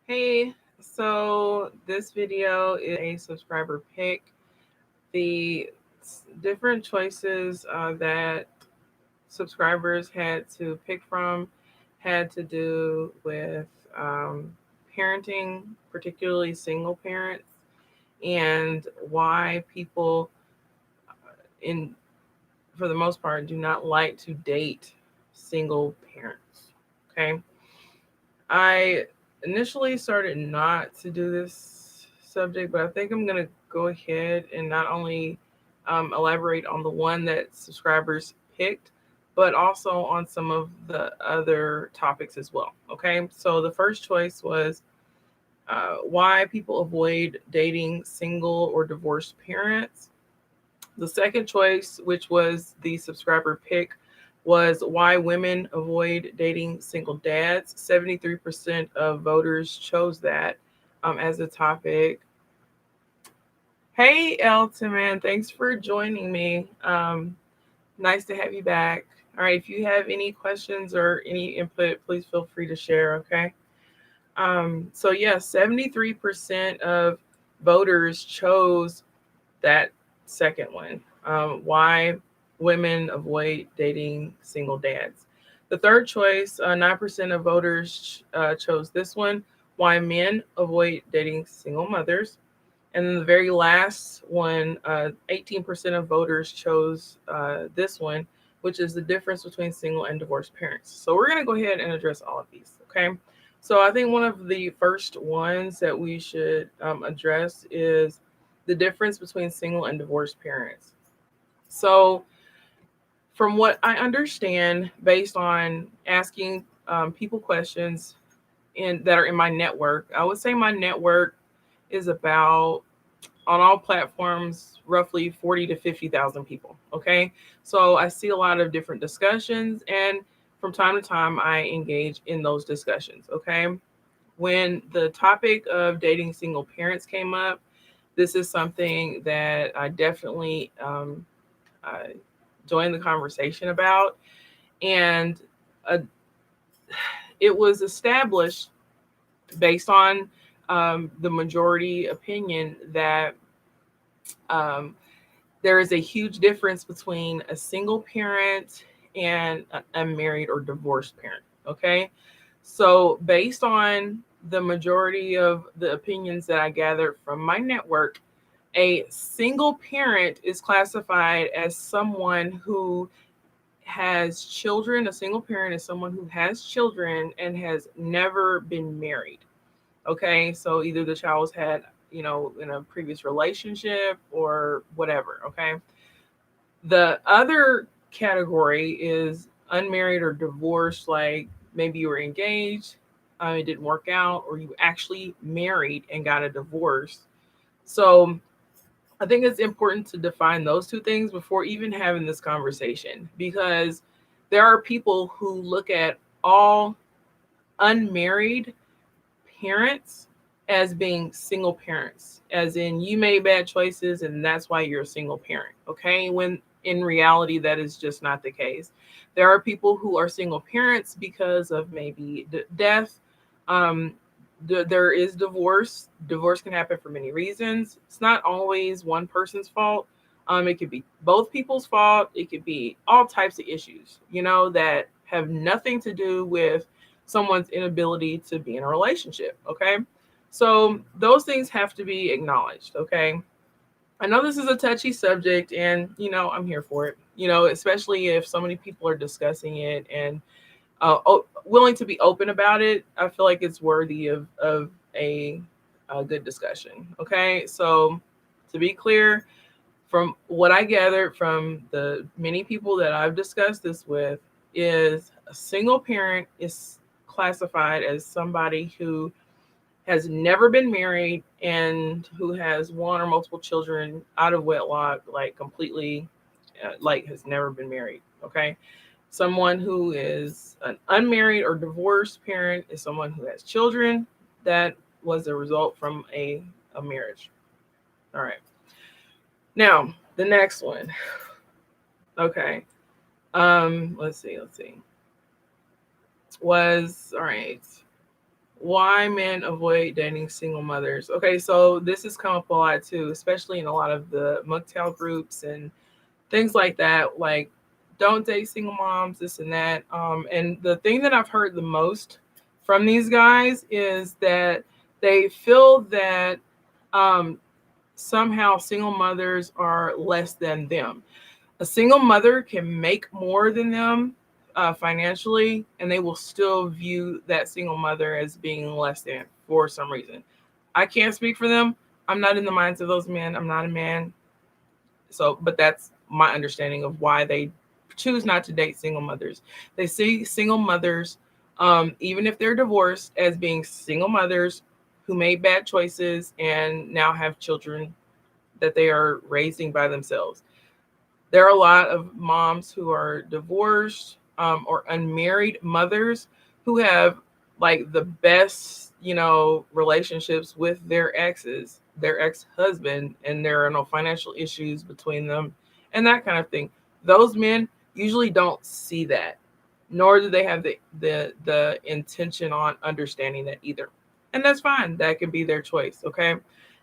Hey, so this video is a subscriber pick. The different choices that subscribers had to pick from had to do with parenting, particularly single parents, and why people, in for the most part, do not like to date single parents. Okay, I initially started not to do this subject, but I think I'm going to go ahead and not only elaborate on the one that subscribers picked, but also on some of the other topics as well. Okay, so the first choice was why people avoid dating single or divorced parents. The second choice, which was the subscriber pick, was why women avoid dating single dads. 73% of voters chose that as a topic. Hey, Elton, man, thanks for joining me. Nice to have you back. All right, if you have any questions or any input, please feel free to share, okay? So, yeah, 73% of voters chose that second one. Why women avoid dating single dads. The third choice, 9% of voters chose this one. Why men avoid dating single mothers. And then the very last one, 18% of voters chose this one, which is the difference between single and divorced parents. So we're going to go ahead and address all of these, okay? So I think one of the first ones that we should address is the difference between single and divorced parents. So, from what I understand, based on asking people questions that are in my network, I would say my network is about, on all platforms, roughly 40 to 50,000 people. Okay. So I see a lot of different discussions, and from time to time, I engage in those discussions. Okay. When the topic of dating single parents came up, this is something that I definitely uh, joined the conversation about. And uh, it was established based on the majority opinion that um, there is a huge difference between a single parent and an unmarried or divorced parent. Okay. So, based on the majority of the opinions that I gathered from my network, a single parent is classified as someone who has children. A single parent is someone who has children and has never been married. Okay, so either the child was had, in a previous relationship or whatever. Okay, the other category is unmarried or divorced, like maybe you were engaged, it didn't work out, or you actually married and got a divorce. So I think it's important to define those two things before even having this conversation, because there are people who look at all unmarried parents as being single parents, as in you made bad choices and that's why you're a single parent. Okay. When in reality, that is just not the case. There are people who are single parents because of maybe death. Um, there is divorce. Divorce can happen for many reasons. It's not always one person's fault. It could be both people's fault. It could be all types of issues, that have nothing to do with someone's inability to be in a relationship. Okay. So those things have to be acknowledged. Okay. I know this is a touchy subject, and, I'm here for it, especially if so many people are discussing it and willing to be open about it. I feel like it's worthy of a good discussion. Okay. So to be clear, from what I gathered from the many people that I've discussed this with, is a single parent is classified as somebody who has never been married and who has one or multiple children out of wedlock, like completely, like has never been married. Okay. Someone who is an unmarried or divorced parent is someone who has children that was a result from a marriage. All right. Now, the next one. Okay. Let's see. Was all right. Why men avoid dating single mothers. Okay, so this has come up a lot too, especially in a lot of the MGTOW groups and things like that. Like, don't date single moms, this and that. And the thing that I've heard the most from these guys is that they feel that um, somehow single mothers are less than them. A single mother can make more than them financially, and they will still view that single mother as being less than for some reason. I can't speak for them. I'm not in the minds of those men. I'm not a man. So, but that's my understanding of why they choose not to date single mothers. They see single mothers, even if they're divorced, as being single mothers who made bad choices and now have children that they are raising by themselves. There are a lot of moms who are divorced or unmarried mothers who have like the best, relationships with their exes, their ex-husband, and there are no financial issues between them and that kind of thing. Those men usually don't see that, nor do they have the intention on understanding that either. And that's fine. That can be their choice. Okay.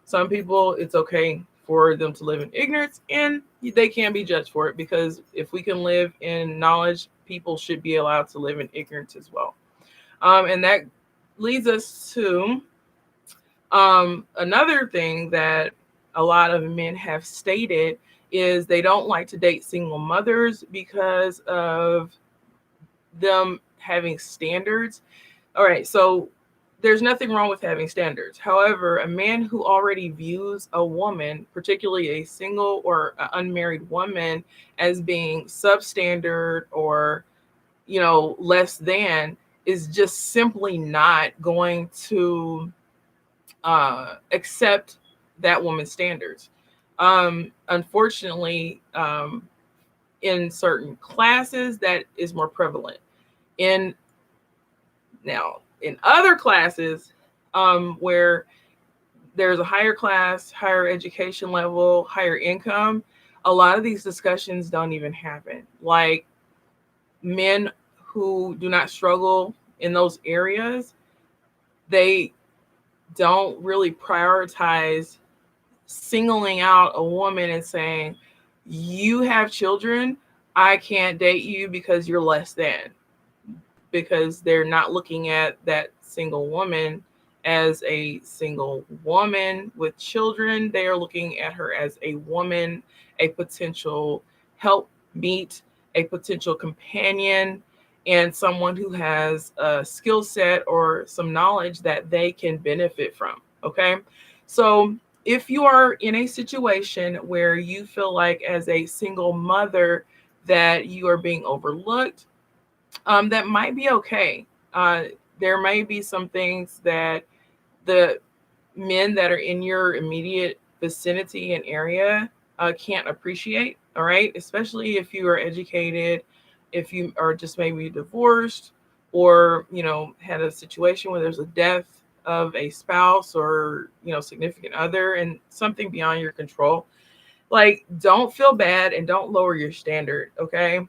Some people, it's okay for them to live in ignorance, and they can be judged for it, because if we can live in knowledge, people should be allowed to live in ignorance as well. And that leads us to another thing that a lot of men have stated is they don't like to date single mothers because of them having standards. All right, so there's nothing wrong with having standards. However, a man who already views a woman, particularly a single or unmarried woman, as being substandard or, less than, is just simply not going to accept that woman's standards. Unfortunately, in certain classes, that is more prevalent. In Now, in other classes, where there's a higher class, higher education level, higher income, a lot of these discussions don't even happen. Like, men who do not struggle in those areas, they don't really prioritize singling out a woman and saying, you have children, I can't date you because you're less than. Because they're not looking at that single woman as a single woman with children. They are looking at her as a woman, a potential help meet, a potential companion, and someone who has a skill set or some knowledge that they can benefit from. Okay. So if you are in a situation where you feel like, as a single mother, that you are being overlooked, that might be okay. There may be some things that the men that are in your immediate vicinity and area can't appreciate. All right, especially if you are educated, if you are just maybe divorced, or had a situation where there's a death of a spouse or significant other, and something beyond your control. Like, don't feel bad and don't lower your standard. Okay.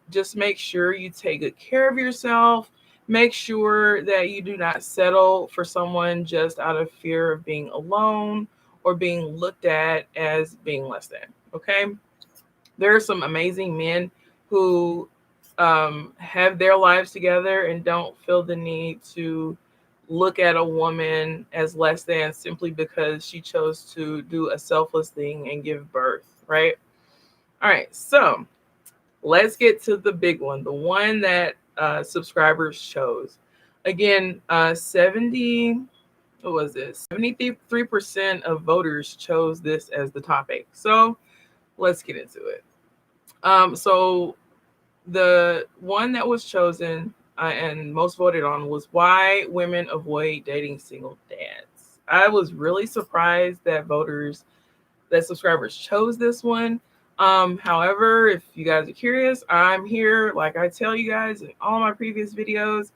Just make sure you take good care of yourself. Make sure that you do not settle for someone just out of fear of being alone or being looked at as being less than. Okay. There are some amazing men who have their lives together and don't feel the need to look at a woman as less than simply because she chose to do a selfless thing and give birth, right? All right, so let's get to the big one, the one that subscribers chose. Again, 73% of voters chose this as the topic. So let's get into it. So the one that was chosen and most voted on was why women avoid dating single dads. I was really surprised that subscribers chose this one. However, if you guys are curious, I'm here, like I tell you guys in all my previous videos,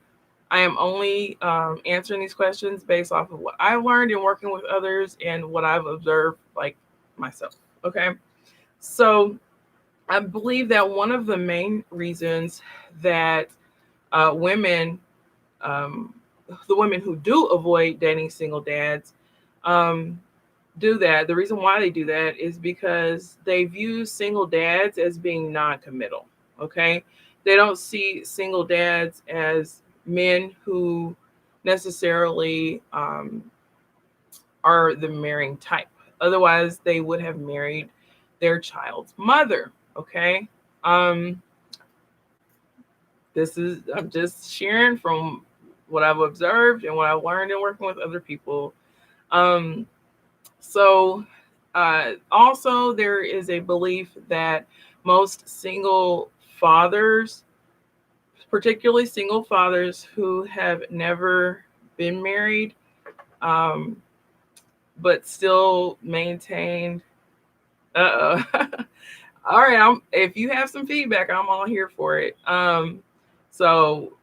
I am only answering these questions based off of what I learned in working with others and what I've observed, like, myself. Okay. So I believe that one of the main reasons that women the women who do avoid dating single dads um, do that. The reason why they do that is because they view single dads as being non-committal. Okay, they don't see single dads as men who necessarily are the marrying type. Otherwise, they would have married their child's mother. Okay. Um, I'm just sharing from what I've observed and what I've learned in working with other people. Um, so, also, there is a belief that most single fathers, particularly single fathers who have never been married, um, but still maintain. Uh oh. All right. If you have some feedback, I'm all here for it. So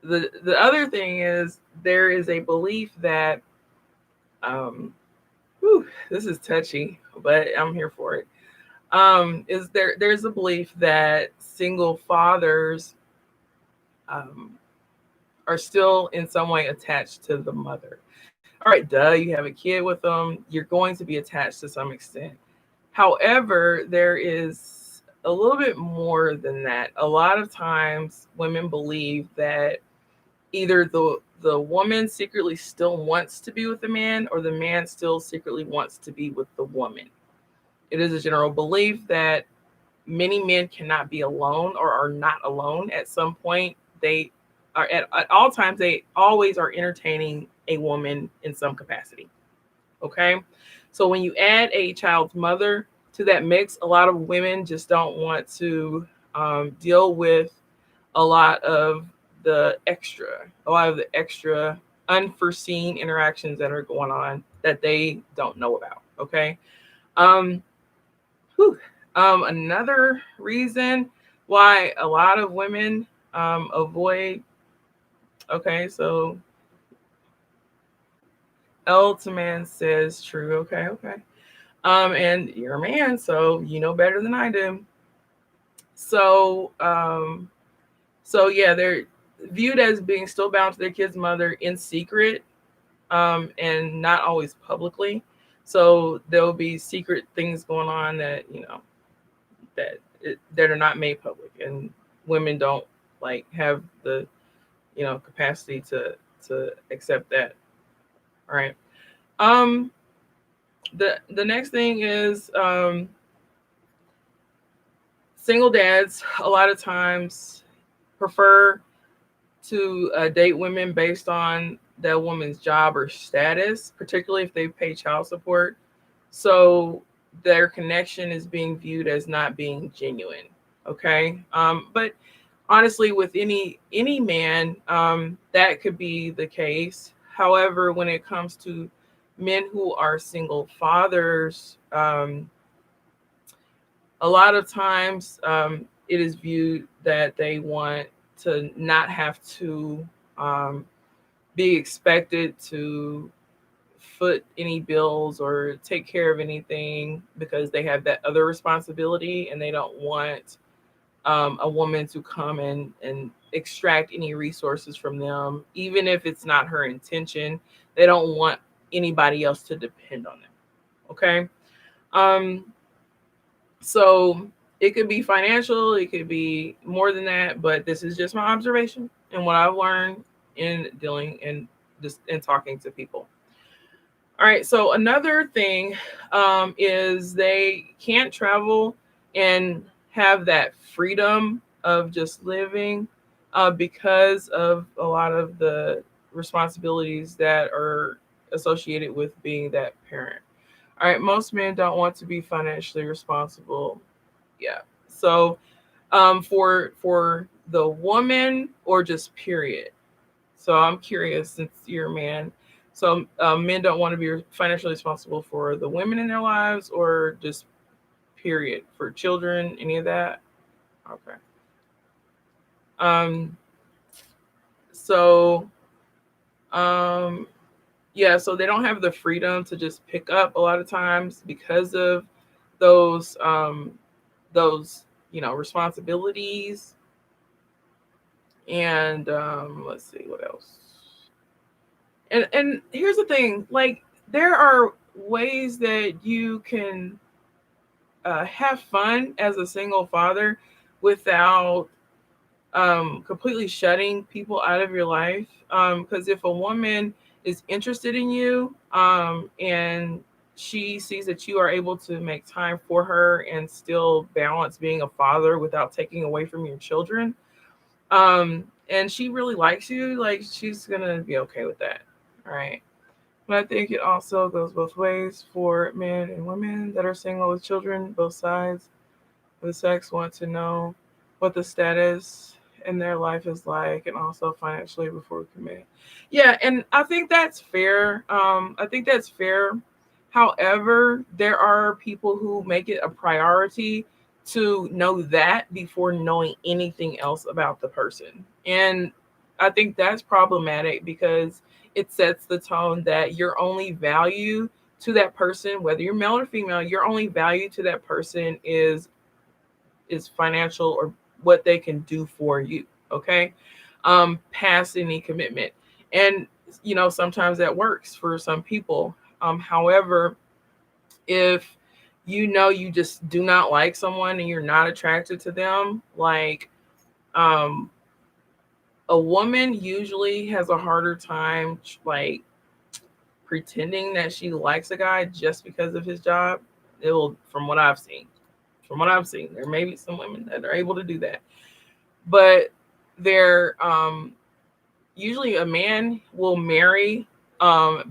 the other thing is there is a belief that um, whew, this is touchy, but I'm here for it. Is there's a belief that single fathers um, are still in some way attached to the mother. All right, duh, you have a kid with them, you're going to be attached to some extent. However, there is a little bit more than that. A lot of times women believe that either the woman secretly still wants to be with the man or the man still secretly wants to be with the woman. It is a general belief that many men cannot be alone or are not alone at some point. They are at all times, they always are entertaining a woman in some capacity. Okay. So when you add a child's mother to that mix, a lot of women just don't want to deal with a lot of the extra unforeseen interactions that are going on that they don't know about. Okay. Um, whew. Another reason why a lot of women avoid. Okay, so L to man says true. Okay, okay. And you're a man, so you know better than I do. So, so yeah, they're viewed as being still bound to their kid's mother in secret, and not always publicly. So there'll be secret things going on that that are not made public, and women don't like have the capacity to accept that. All right. Um, the next thing is single dads a lot of times prefer to date women based on that woman's job or status, particularly if they pay child support. So their connection is being viewed as not being genuine. Okay. But honestly, with any man, that could be the case. However, when it comes to men who are single fathers, a lot of times it is viewed that they want to not have to um, be expected to foot any bills or take care of anything because they have that other responsibility, and they don't want a woman to come and extract any resources from them, even if it's not her intention. They don't want anybody else to depend on them. Okay. Um, so it could be financial, it could be more than that, but this is just my observation and what I've learned in dealing and just in talking to people. All right. So another thing is they can't travel and have that freedom of just living because of a lot of the responsibilities that are associated with being that parent. All right. Most men don't want to be financially responsible. Yeah. So for the woman or just period. So I'm curious, since you're a man, so men don't want to be financially responsible for the women in their lives, or just period for children, any of that. Okay. Um. So um. Yeah. So they don't have the freedom to just pick up a lot of times because of those those responsibilities. And let's see what else. And here's the thing, like there are ways that you can have fun as a single father without completely shutting people out of your life. Because if a woman is interested in you, and she sees that you are able to make time for her and still balance being a father without taking away from your children, and she really likes you, like she's gonna be okay with that. All right. But I think it also goes both ways for men and women that are single with children. Both sides of the sex want to know what the status in their life is like, and also financially before we commit. Yeah, and I think that's fair. I think that's fair. However, there are people who make it a priority to know that before knowing anything else about the person. And I think that's problematic because it sets the tone that your only value to that person, whether you're male or female, your only value to that person is financial or what they can do for you. Okay. Past any commitment. And sometimes that works for some people. However, if you just do not like someone and you're not attracted to them, like um a woman usually has a harder time like pretending that she likes a guy just because of his job. It will, from what I've seen, there may be some women that are able to do that, but they're usually a man will marry,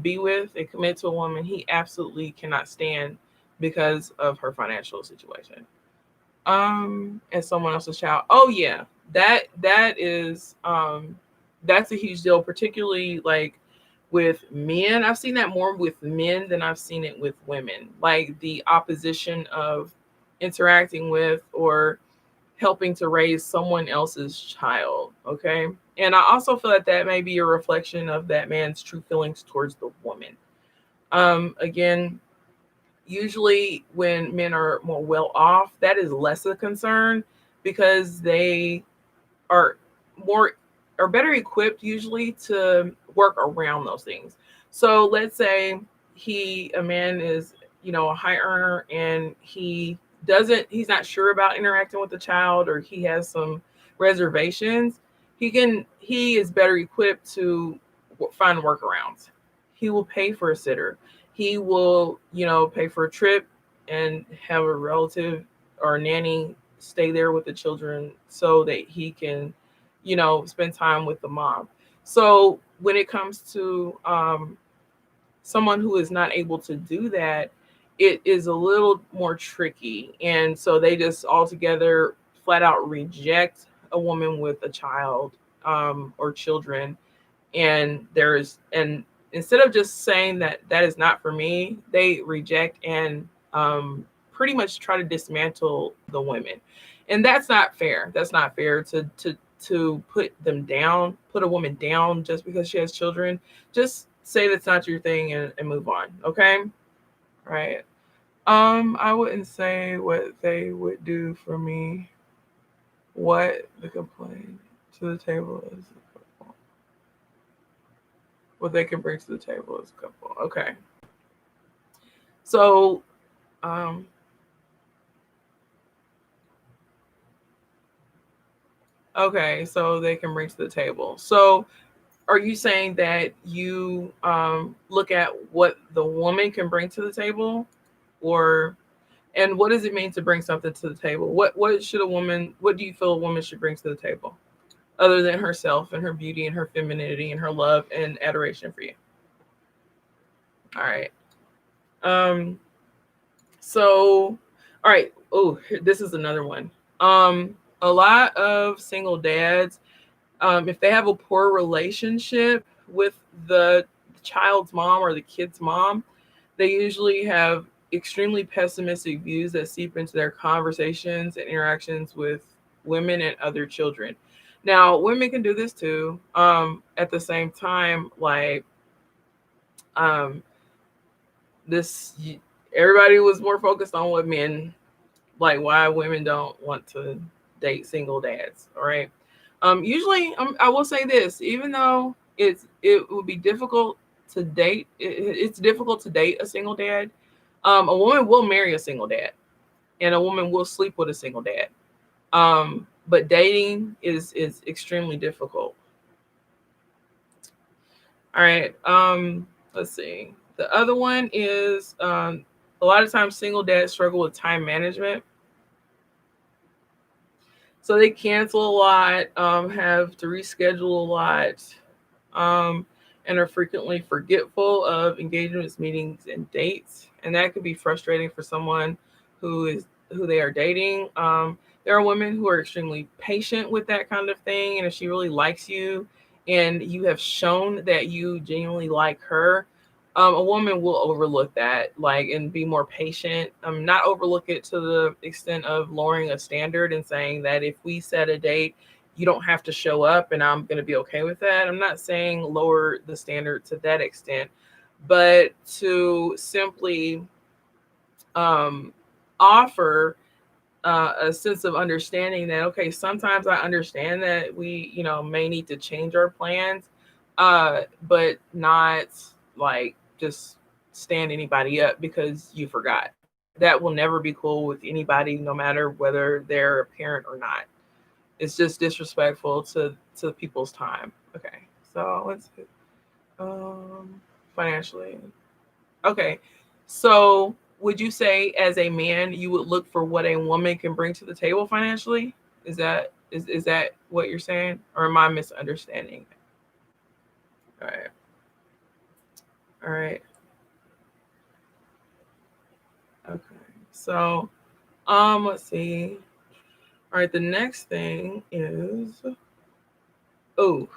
be with, and commit to a woman he absolutely cannot stand because of her financial situation. And someone else's child. Oh yeah, that's a huge deal, particularly like with men. I've seen that more with men than I've seen it with women. Like the opposition of interacting with or helping to raise someone else's child. Okay. And I also feel that that may be a reflection of that man's true feelings towards the woman. Again, usually when men are more well off, that is less a concern because they are more are better equipped usually to work around those things. So let's say a man is, a high earner, and he's not sure about interacting with the child, or he has some reservations. He is better equipped to find workarounds. He will pay for a sitter. He will, pay for a trip and have a relative or a nanny stay there with the children so that he can, spend time with the mom. So when it comes to someone who is not able to do that, it is a little more tricky. And so they just altogether flat out reject a woman with a child, or children. And instead of just saying that that is not for me, they reject and pretty much try to dismantle the women. And that's not fair. That's not fair to put a woman down just because she has children. Just say that's not your thing, and move on. Okay. Right. I wouldn't say what they would do for me. What the complaint to the table is a couple. What they can bring to the table is a couple. Okay. So, um, okay. So they can bring to the table. So, are you saying that you look at what the woman can bring to the table, or and what does it mean to bring something to the table? What do you feel a woman should bring to the table, other than herself and her beauty and her femininity and her love and adoration for you? All right. Um. So, all right. Oh, this is another one. A lot of single dads, if they have a poor relationship with the child's mom or the kid's mom, they usually have extremely pessimistic views that seep into their conversations and interactions with women and other children. Now, women can do this too. At the same time, like um, this, everybody was more focused on what men like, why women don't want to date single dads. All right. Usually, I will say this: even though it would be difficult to date. It's difficult to date a single dad. A woman will marry a single dad, and a woman will sleep with a single dad. But dating is extremely difficult. All right. Let's see. The other one is a lot of times single dads struggle with time management. So they cancel a lot, have to reschedule a lot, um, and are frequently forgetful of engagements, meetings, and dates. And that could be frustrating for someone who they are dating. There are women who are extremely patient with that kind of thing, and if she really likes you, and you have shown that you genuinely like her, a woman will overlook that, like, and be more patient. Not overlook it to the extent of lowering a standard and saying that if we set a date, you don't have to show up, and I'm going to be okay with that. I'm not saying lower the standard to that extent, but to simply um, offer a sense of understanding that, okay, sometimes I understand that we, may need to change our plans, but not like just stand anybody up because you forgot. That will never be cool with anybody, no matter whether they're a parent or not. It's just disrespectful to people's time. Okay, so let's financially. Okay. So would you say as a man you would look for what a woman can bring to the table financially? Is that what you're saying? Or am I misunderstanding? All right. All right. Okay. So let's see. All right, the next thing is, oh,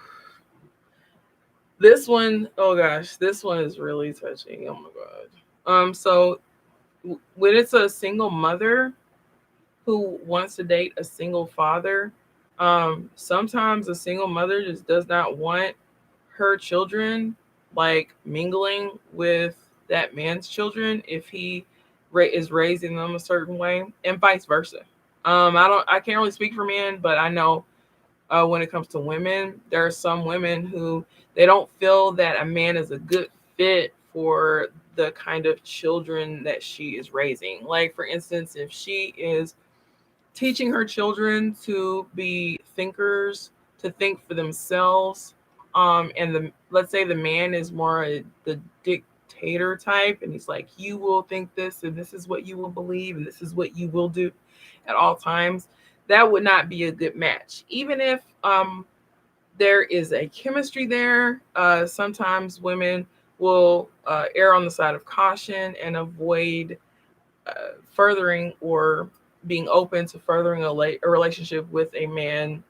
this one, oh gosh, this one is really touching. Oh my god. So when it's a single mother who wants to date a single father, sometimes a single mother just does not want her children like mingling with that man's children if he is raising them a certain way, and vice versa. I can't really speak for men, but I know when it comes to women, there are some women who they don't feel that a man is a good fit for the kind of children that she is raising. Like, for instance, if she is teaching her children to be thinkers, to think for themselves, and let's say the man is more the dictator type, and he's like, you will think this, and this is what you will believe, and this is what you will do at all times. That would not be a good match. Even if there is a chemistry there, sometimes women will err on the side of caution and avoid furthering or being open to furthering a relationship with a man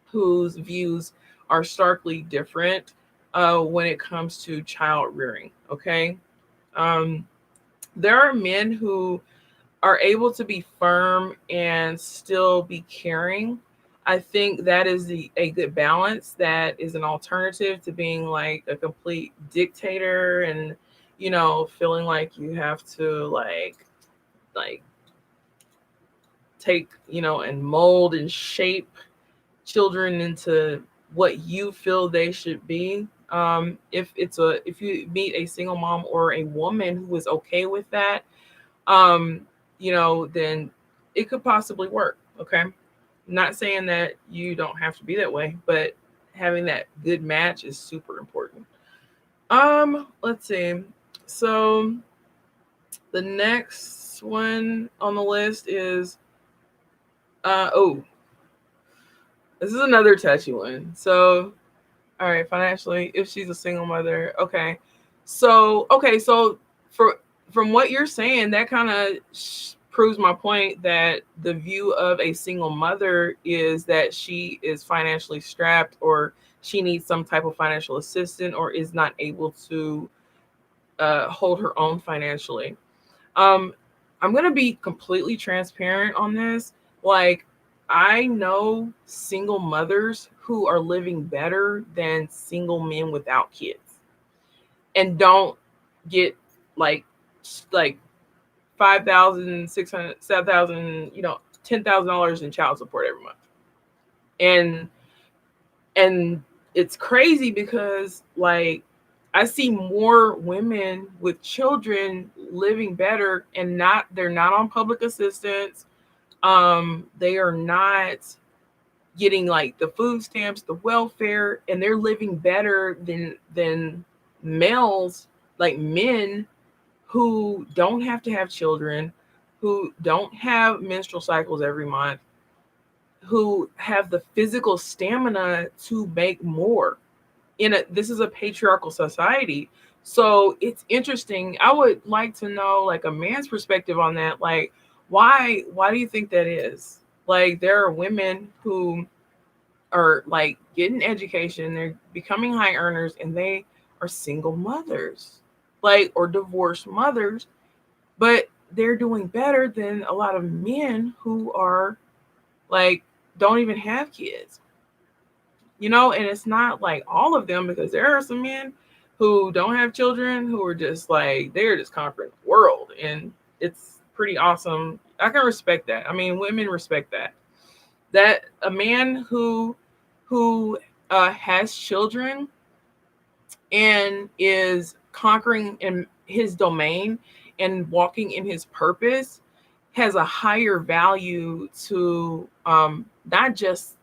whose views are starkly different when it comes to child rearing. Okay. Um, there are men who are able to be firm and still be caring. I think that is a good balance. That is an alternative to being like a complete dictator and, feeling like you have to like take, and mold and shape children into what you feel they should be. If you meet a single mom or a woman who is okay with that, um, then it could possibly work. Okay. Not saying that you don't have to be that way, but having that good match is super important. Let's see. So the next one on the list is oh, this is another touchy one. So, all right, financially, if she's a single mother, okay. So for from what you're saying, that kind of proves my point that the view of a single mother is that she is financially strapped, or she needs some type of financial assistance, or is not able to hold her own financially. Um, I'm gonna be completely transparent on this. Like, I know single mothers who are living better than single men without kids, and don't get like like 5,000, 600, 7,000, $10,000 in child support every month. And and it's crazy because, like, I see more women with children living better, and they're not on public assistance. They are not getting like the food stamps, the welfare, and they're living better than males, like men who don't have to have children, who don't have menstrual cycles every month, who have the physical stamina to make more. This is a patriarchal society. So it's interesting. I would like to know like a man's perspective on that. Like why do you think that is? Like there are women who are like getting education, they're becoming high earners, and they are single mothers, like, or divorced mothers, but they're doing better than a lot of men who are like don't even have kids. And it's not like all of them, because there are some men who don't have children who are just like they're just conquering the world, and it's pretty awesome. I can respect that. I mean, women respect that a man who has children and is conquering in his domain and walking in his purpose has a higher value to not just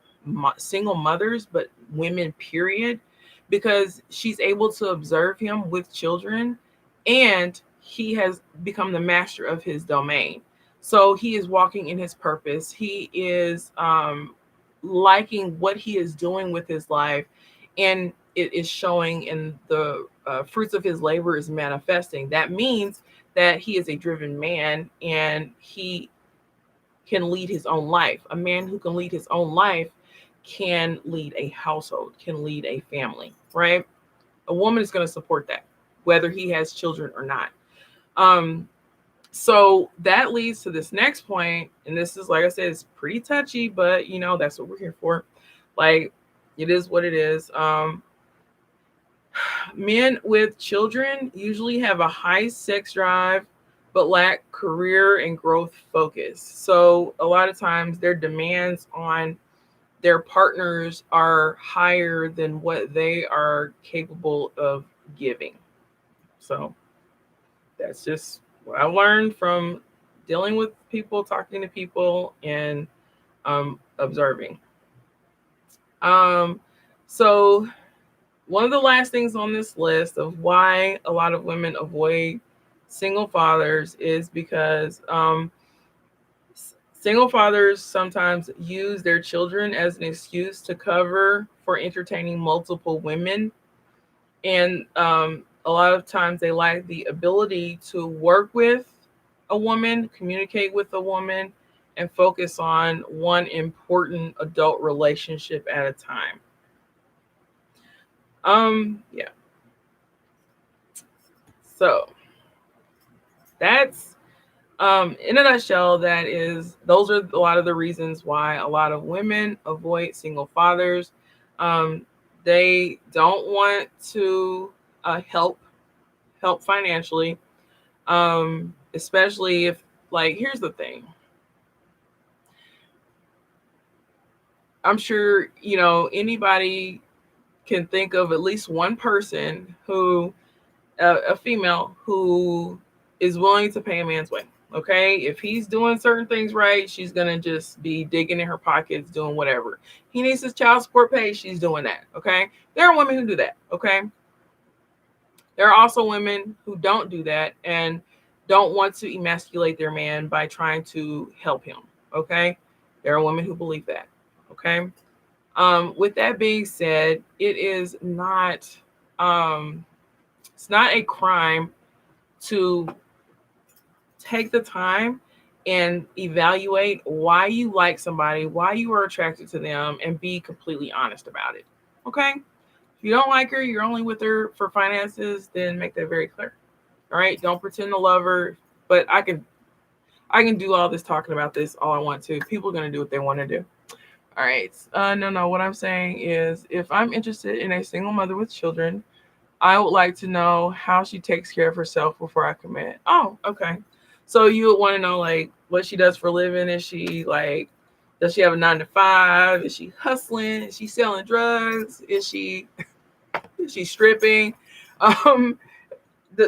single mothers, but women, period, because she's able to observe him with children, and he has become the master of his domain. So he is walking in his purpose. He is liking what he is doing with his life, and it is showing in the fruits of his labor is manifesting. That means that he is a driven man, and he can lead his own life. A man who can lead his own life can lead a household, can lead a family, right? A woman is going to support that, whether he has children or not. So that leads to this next point, and this is, like I said, it's pretty touchy, but that's what we're here for. Like, it is what it is. Men with children usually have a high sex drive, but lack career and growth focus. So a lot of times their demands on their partners are higher than what they are capable of giving. So that's just what I learned from dealing with people, talking to people, and observing. So one of the last things on this list of why a lot of women avoid single fathers is because single fathers sometimes use their children as an excuse to cover for entertaining multiple women. And a lot of times they lack the ability to work with a woman, communicate with a woman, and focus on one important adult relationship at a time. Yeah. So that's in a nutshell, those are a lot of the reasons why a lot of women avoid single fathers. They don't want to help financially, especially if, like, here's the thing. I'm sure anybody can think of at least one person who a female who is willing to pay a man's way. Okay, if he's doing certain things right, she's gonna just be digging in her pockets, doing whatever. He needs his child support paid, she's doing that. Okay, there are women who do that. Okay, there are also women who don't do that and don't want to emasculate their man by trying to help him. Okay, there are women who believe that. Okay, with that being said, it's not a crime to take the time and evaluate why you like somebody, why you are attracted to them, and be completely honest about it. Okay? If you don't like her, you're only with her for finances, then make that very clear. All right? Don't pretend to love her. But I can do all this talking about this all I want to. People are going to do what they want to do. All right. No. What I'm saying is, if I'm interested in a single mother with children, I would like to know how she takes care of herself before I commit. Oh, okay. So you would want to know like what she does for a living. Is she like, does she have a 9 to 5? Is she hustling? Is she selling drugs? Is she stripping? Um,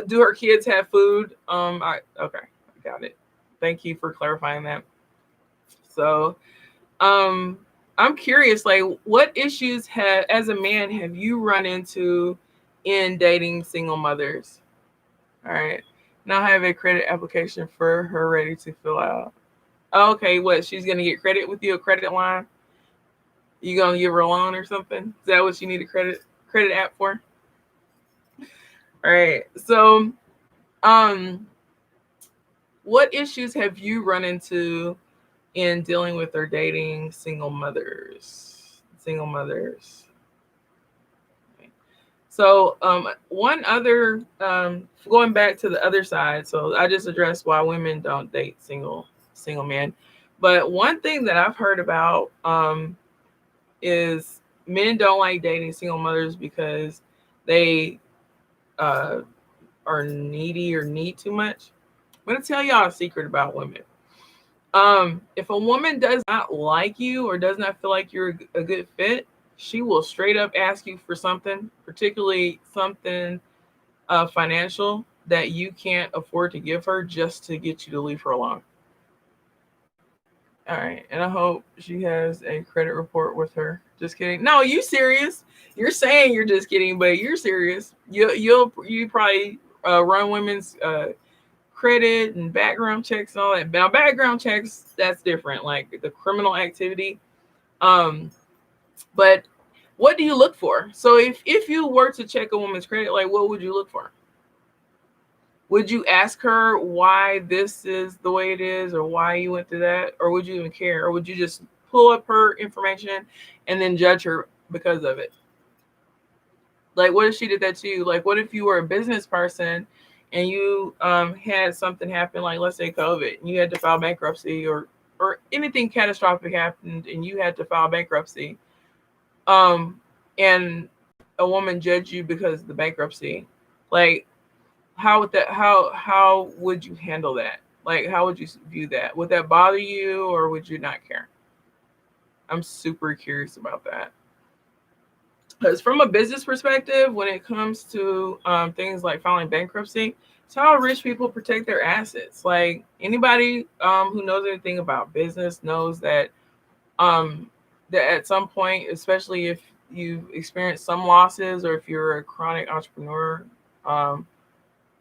do her kids have food? I okay, I got it. Thank you for clarifying that. So, um, I'm curious, like, what issues have, as a man, have you run into in dating single mothers? All right. Now I have a credit application for her ready to fill out. Okay, what? She's gonna get credit with you, a credit line? You gonna give her a loan or something? Is that what you need a credit app for? All right. So, um, what issues have you run into in dealing with or dating single mothers? Single mothers. So, one other, going back to the other side. So, I just addressed why women don't date single men. But one thing that I've heard about, is men don't like dating single mothers because they uh, are needy or need too much. I'm gonna tell y'all a secret about women. If a woman does not like you or does not feel like you're a good fit, she will straight up ask you for something, particularly something financial that you can't afford to give her just to get you to leave her alone. All right, and I hope she has a credit report with her. Just kidding. No, you serious? You're saying you're just kidding, but you're serious. You probably run women's credit and background checks and all that. Now, background checks, that's different, like the criminal activity. Um, but what do you look for? So if you were to check a woman's credit, like what would you look for? Would you ask her why this is the way it is or why you went through that? Or would you even care? Or would you just pull up her information and then judge her because of it? Like, what if she did that to you? Like, what if you were a business person and you had something happen, like let's say COVID, and you had to file bankruptcy, or anything catastrophic happened and you had to file bankruptcy, um, and a woman judged you because of the bankruptcy, like how would that how would you handle that? Like, how would you view that? Would that bother you or would you not care? I'm super curious about that. Because from a business perspective, when it comes to things like filing bankruptcy, it's how rich people protect their assets. Like anybody who knows anything about business knows um, that at some point, especially if you've experienced some losses or if you're a chronic entrepreneur, um,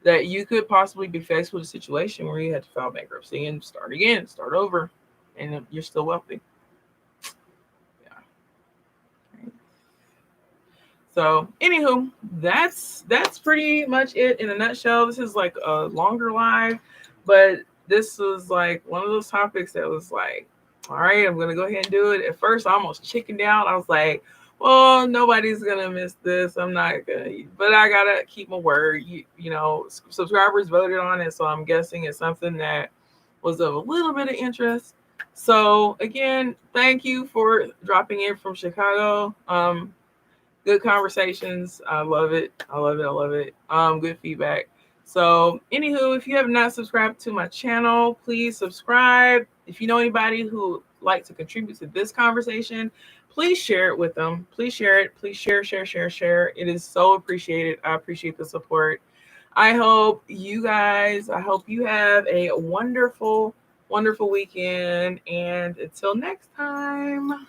that you could possibly be faced with a situation where you had to file bankruptcy and start again, start over, and you're still wealthy. Yeah. So, anywho, that's pretty much it in a nutshell. This is like a longer live, but this was like one of those topics that was like, all right, I'm gonna go ahead and do it. At first, I almost chickened out. I was like, well, nobody's gonna miss this. I'm not gonna, but I gotta keep my word. Subscribers voted on it, so I'm guessing it's something that was of a little bit of interest. So again, thank you for dropping in from Chicago. Good conversations. I love it. I love it. I love it. Good feedback. So, anywho, if you have not subscribed to my channel, please subscribe. If you know anybody who would like to contribute to this conversation, please share it with them. Please share it. Please share. It is so appreciated. I appreciate the support. I hope you have a wonderful, wonderful weekend. And until next time.